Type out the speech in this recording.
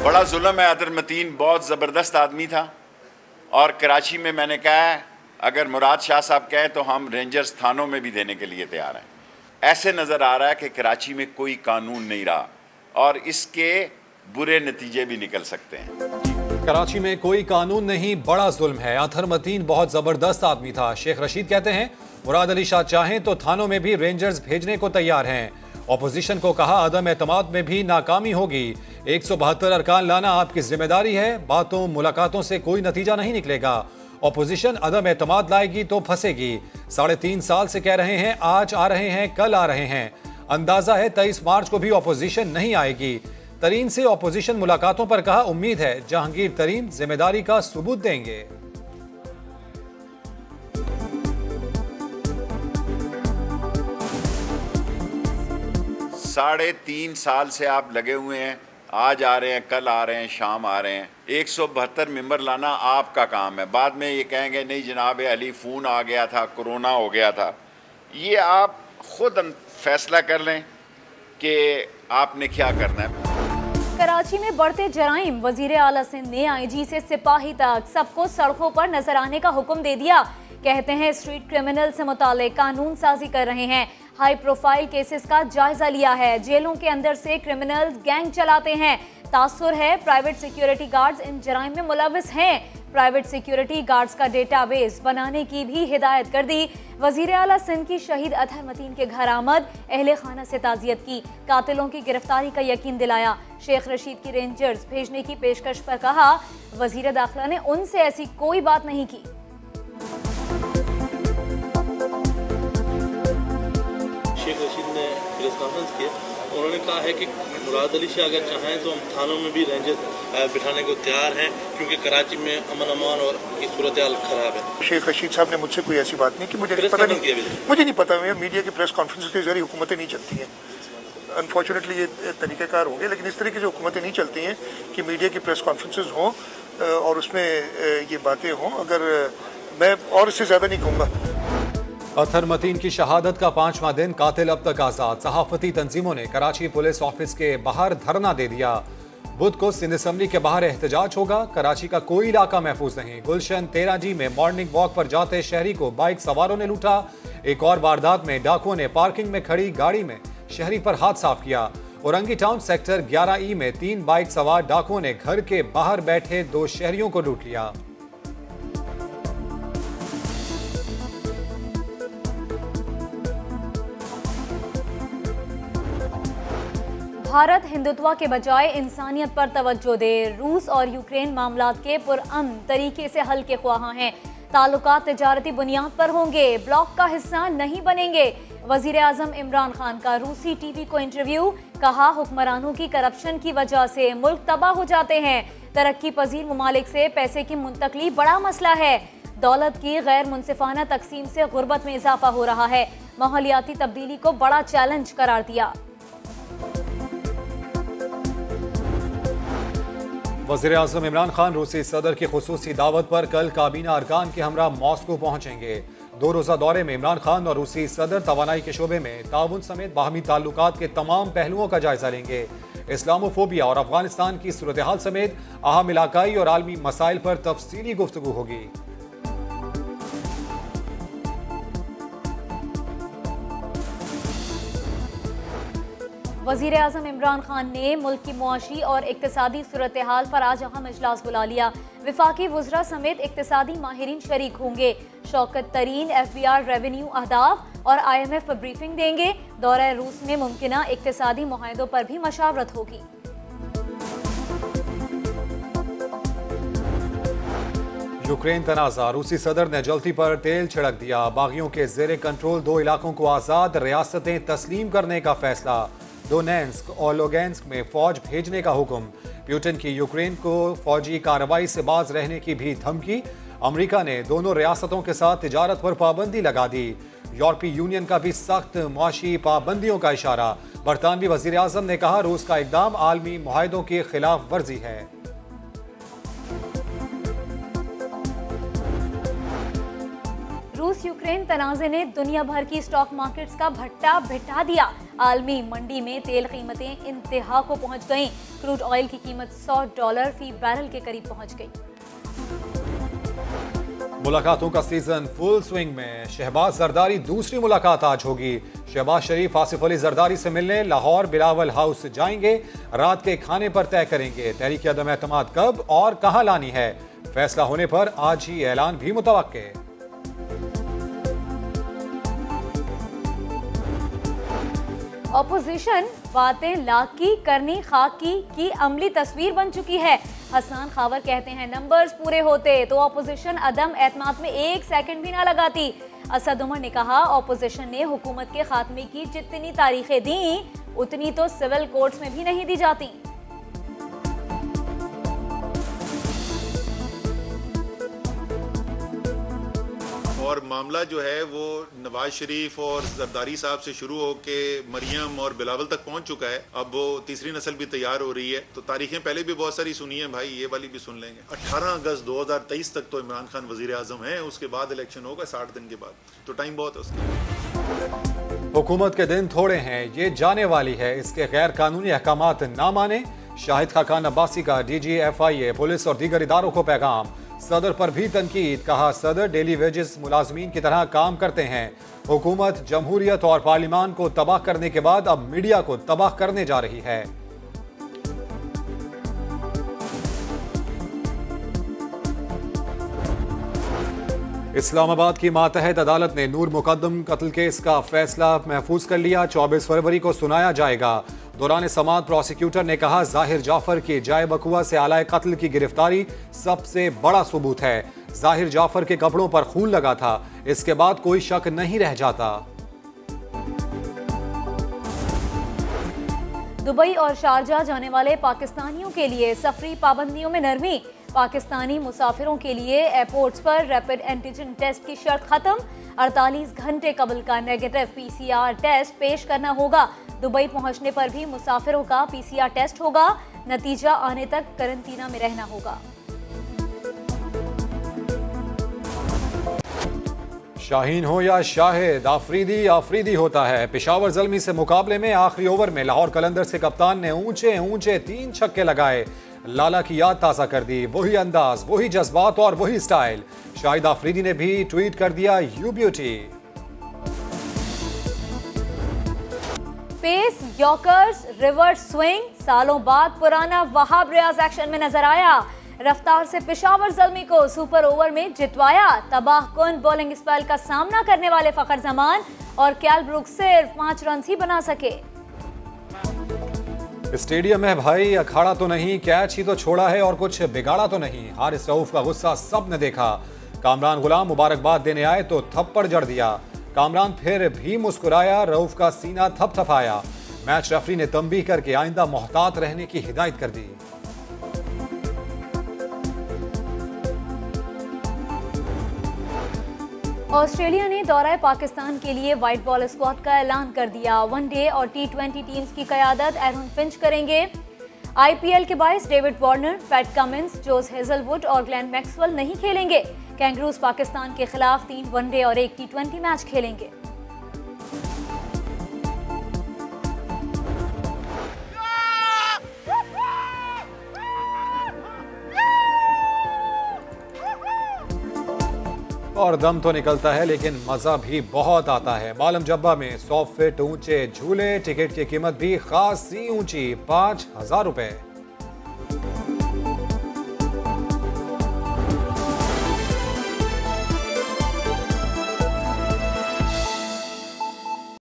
बड़ा जुल्म है। अतर मतीन बहुत ज़बरदस्त आदमी था और कराची में मैंने कहा है अगर मुराद शाह साहब कहें तो हम रेंजर्स थानों में भी देने के लिए तैयार हैं। ऐसे नज़र आ रहा है कि कराची में कोई कानून नहीं रहा और इसके बुरे नतीजे भी निकल सकते हैं। कराची में कोई कानून नहीं, बड़ा जुल्म है। अतर मतीन बहुत जबरदस्त आदमी था। शेख रशीद कहते हैं मुराद अली शाह चाहें तो थानों में भी रेंजर्स भेजने को तैयार हैं। ऑपोजिशन को कहा अदम एतमाद में भी नाकामी होगी। 172 अरकान लाना आपकी जिम्मेदारी है, बातों मुलाकातों से कोई नतीजा नहीं निकलेगा। ऑपोजिशन अदम एतमाद लाएगी तो फंसेगी। 3.5 साल से कह रहे हैं, आज आ रहे हैं, कल आ रहे हैं। अंदाजा है 23 मार्च को भी ऑपोजिशन नहीं आएगी। तरीन से ऑपोजिशन मुलाकातों पर कहा उम्मीद है जहांगीर तरीन जिम्मेदारी का सबूत देंगे। साढ़े 3 साल से आप लगे हुए हैं, आज आ रहे हैं, कल आ रहे हैं, शाम आ रहे हैं। 172 मेंबर लाना आपका काम है। बाद में ये कहेंगे नहीं जनाब अली फ़ोन आ गया था, कोरोना हो गया था। ये आप खुद फैसला कर लें कि आपने क्या करना है। कराची में बढ़ते जराइम, वजीर आला सिंध ने आईजी से सिपाही तक सबको सड़कों पर नजर आने का हुक्म दे दिया। कहते हैं स्ट्रीट क्रिमिनल से मुताल्लिक कानून साजी कर रहे हैं। हाई प्रोफाइल केसेस का जायजा लिया है। जेलों के अंदर से क्रिमिनल्स गैंग चलाते हैं। तासुर है प्राइवेट सिक्योरिटी गार्ड्स इन जराइम में मुलविस हैं। प्राइवेट सिक्योरिटी गार्ड्स का डेटाबेस बनाने की भी हिदायत कर दी। वजीर आला सिंध की शहीद अतर मतीन के घर आमद, अहले खाना से ताज़ियत की, कातिलों की गिरफ्तारी का यकीन दिलाया। शेख रशीद की रेंजर्स भेजने की पेशकश पर कहा वजीर दाखिला ने उनसे ऐसी कोई बात नहीं की। शेख रशीद ने प्रेस कॉन्फ्रेंस किया, उन्होंने कहा है कि मुराद अली शाह अगर चाहें तो हम थानों में भी रेंजर्स बिठाने को तैयार हैं क्योंकि कराची में अमन अमान और की सूरत हाल खराब है। शेख रशीद साहब ने मुझसे कोई ऐसी बात नहीं कि मुझे नहीं पता। मीडिया की प्रेस कॉन्फ्रेंस के जरिए हुकूमतें नहीं चलती हैं। अनफॉर्चुनेटली ये तरीक़ेकार होंगे, लेकिन इस तरह की जो हुकूमतें नहीं चलती हैं कि मीडिया की प्रेस कॉन्फ्रेंसेज हों और उसमें ये बातें हों। अगर मैं और इससे ज़्यादा नहीं कहूँगा। अतर मतीन की शहादत का 5वां दिन, कातिल अब तक आजाद। सहाफती तंजीमों ने कराची पुलिस ऑफिस के बाहर धरना दे दिया। बुध को सिंध असम्बली के बाहर एहतजाज होगा। कराची का कोई इलाका महफूज नहीं। गुलशन 13G में मॉर्निंग वॉक पर जाते शहरी को बाइक सवारों ने लूटा। एक और वारदात में डाकुओं ने पार्किंग में खड़ी गाड़ी में शहरी पर हाथ साफ किया। औरंगी टाउन सेक्टर 11E में 3 बाइक सवार डाकुओं ने घर के बाहर बैठे 2 शहरियों को लूट लिया। भारत हिंदुत्व के बजाय इंसानियत पर तवज्जो दे। रूस और यूक्रेन मामलात के पुरअमन तरीके से हल के ख्वाह हैं। ताल्लुकात तिजारती बुनियाद पर होंगे, ब्लॉक का हिस्सा नहीं बनेंगे। वजीर आजम इमरान खान का रूसी टीवी को इंटरव्यू, कहा हुक्मरानों की करप्शन की वजह से मुल्क तबाह हो जाते हैं। तरक्की पजीर ममालिक से पैसे की मुंतकली बड़ा मसला है। दौलत की गैर मुनसिफाना तकसीम से गुर्बत में इजाफा हो रहा है। माहौलियाती तब्दीली को बड़ा चैलेंज करार दिया। वज़ीर आज़म इमरान खान रूसी सदर की खुसूसी दावत पर कल काबीना अरकान के हमरा मॉस्को पहुंचेंगे। 2 रोज़ा दौरे में इमरान खान और रूसी सदर तवानाई के शोबे में ताउन समेत बाहमी ताल्लुकात के तमाम पहलुओं का जायजा लेंगे। इस्लामोफोबिया और अफगानिस्तान की सूरत हाल समेत अहम इलाकाई और आलमी मसाइल पर तफसीली गुफ्तगू होगी। वज़ीर आज़म इमरान खान ने मुल्क की मुआशी और इक्तिसादी सूरत हाल पर आज अहम इजलास बुला लिया। विफाकी वज़रा समेत इक्तिसादी माहिरीन शरीक होंगे। शौकत तरीन FBR रेवेन्यू अहदाफ और IMF पर ब्रीफिंग देंगे। दौरा रूस में मुमकिना इक्तिसादी मुआहदों पर भी मशावरत होगी। यूक्रेन तनाज़ा, रूसी सदर ने जल्दी पर तेल छिड़क दिया। बागियों के जेर कंट्रोल 2 इलाकों को आज़ाद रियासतें तस्लीम करने का फैसला। डोनेट्स्क और लुगांस्क में फौज भेजने का हुक्म। पुतिन की यूक्रेन को फौजी कार्रवाई से बाज रहने की भी धमकी। अमेरिका ने दोनों रियासतों के साथ तिजारत पर पाबंदी लगा दी। यूरोपीय यूनियन का भी सख्त मुआशी पाबंदियों का इशारा। बरतानवी वज़ीर आज़म ने कहा रूस का इक़दाम आलमी मुआहदों की खिलाफ वर्जी है। रूस रूस यूक्रेन तनाज़े ने दुनिया भर की स्टॉक मार्केट्स का भट्टा बिठा दिया। आलमी मंडी में तेल कीमतें इंतहा को पहुंच गईं। क्रूड ऑयल की कीमत $100 फी बैरल के करीब पहुंच गई। मुलाकातों का सीजन फुल स्विंग में। शहबाज जरदारी दूसरी मुलाकात आज होगी। शहबाज शरीफ आसिफ अली जरदारी से मिलने लाहौर बिलावल हाउस जाएंगे। रात के खाने पर तय करेंगे तहरीक अदम एतमाद कब और कहां लानी है। फैसला होने पर आज ही ऐलान भी मुतवक्के। ऑपोजिशन बातें लाकी करनी खाकी की अमली तस्वीर बन चुकी है। हसन खावर कहते हैं नंबर्स पूरे होते तो ऑपोजिशन अदम एतमाद में 1 सेकंड भी ना लगाती। असद उमर ने कहा ऑपोजिशन ने हुकूमत के खात्मे की जितनी तारीखें दी उतनी तो सिविल कोर्ट्स में भी नहीं दी जाती। और मामला जो है वो नवाज शरीफ और जरदारी साहब से शुरू होके मरियम और बिलावल तक पहुंच चुका है। अब वो तीसरी नस्ल भी तैयार हो रही है। तो तारीखें पहले भी बहुत सारी सुनी है भाई, ये वाली भी सुन लेंगे। 18 अगस्त 2023 तक तो इमरान खान वजीर आजम है, उसके बाद इलेक्शन होगा 60 दिन के बाद, तो टाइम बहुत है उसका। हुकूमत के दिन थोड़े हैं, ये जाने वाली है। इसके गैर कानूनी अहकामात ना माने। शाहिद खाकान अब्बासी का DG FIA पुलिस और दीगर इदारों को पैगाम। सदर पर भी तनकीद। कहा सदर डेली वेजेस मुलाजमीन की तरह काम करते हैं। हुकूमत जमहूरियत और पार्लिमान को तबाह करने के बाद अब मीडिया को तबाह करने जा रही है। इस्लामाबाद की मातहत अदालत ने नूर मुकद्दम कत्ल केस का फैसला महफूज कर लिया। 24 फरवरी को सुनाया जाएगा। दौरान समाअत प्रोसिक्यूटर ने कहा जाहिर जाफर की जाए बकुआ से आलाए कत्ल की गिरफ्तारी सबसे बड़ा सबूत है। जाहिर जाफर के कपड़ों पर खून लगा था, इसके बाद कोई शक नहीं रह जाता। दुबई और शारजा जाने वाले पाकिस्तानियों के लिए सफरी पाबंदियों में नरमी। पाकिस्तानी मुसाफिरों के लिए एयरपोर्ट्स पर रैपिड एंटीजन टेस्ट की शर्त खत्म। 48 घंटे कबल का नेगेटिव PCR टेस्ट पेश करना होगा। दुबई पहुंचने पर भी मुसाफिरों का PCR टेस्ट होगा। नतीजा आने तक करंटीना में रहना होगा। शाहीन हो या शाहिद, आफरीदी आफरीदी होता है। पेशावर ज़ल्मी से मुकाबले में आखिरी ओवर में लाहौर कलंदर्स के कप्तान ने ऊंचे ऊंचे 3 छक्के लगाए। लाला की याद ताज़ा कर दी। वही अंदाज, वही जज्बात और वही स्टाइल। शाहिद आफरीदी ने भी ट्वीट कर दिया you beauty. Pace, yorkers, reverse swing, सालों बाद पुराना वहाब रियाज एक्शन में नजर आया। रफ्तार से पेशावर ज़ल्मी को सुपर ओवर में जितवाया। तबाहकुन बॉलिंग स्पेल का सामना करने वाले फखर जमान और कैल ब्रुक्स सिर्फ 5 रन ही बना सके। स्टेडियम है भाई, अखाड़ा तो नहीं, कैच ही तो छोड़ा है और कुछ बिगाड़ा तो नहीं। हारिस रऊफ का गुस्सा सब ने देखा। कामरान गुलाम मुबारकबाद देने आए तो थप्पड़ जड़ दिया। कामरान फिर भी मुस्कुराया, रऊफ का सीना थपथपाया। मैच रेफरी ने तंबीह करके आइंदा मोहतात रहने की हिदायत कर दी। ऑस्ट्रेलिया ने दौरा पाकिस्तान के लिए व्हाइट बॉल स्क्वाड का ऐलान कर दिया। वनडे और T20 टीम्स की क़यादत एरन फिंच करेंगे। IPL के बाइस डेविड वार्नर, पैट कमिंस, जोस हेजलवुड और ग्लेन मैक्सवेल नहीं खेलेंगे। कैंगरूज पाकिस्तान के खिलाफ 3 वनडे और 1 T20 मैच खेलेंगे। और दम तो निकलता है लेकिन मजा भी बहुत आता है। मालम जब्बा में 100 फीट ऊंचे झूले, टिकट की कीमत भी खासी ऊंची, 5000 रुपए।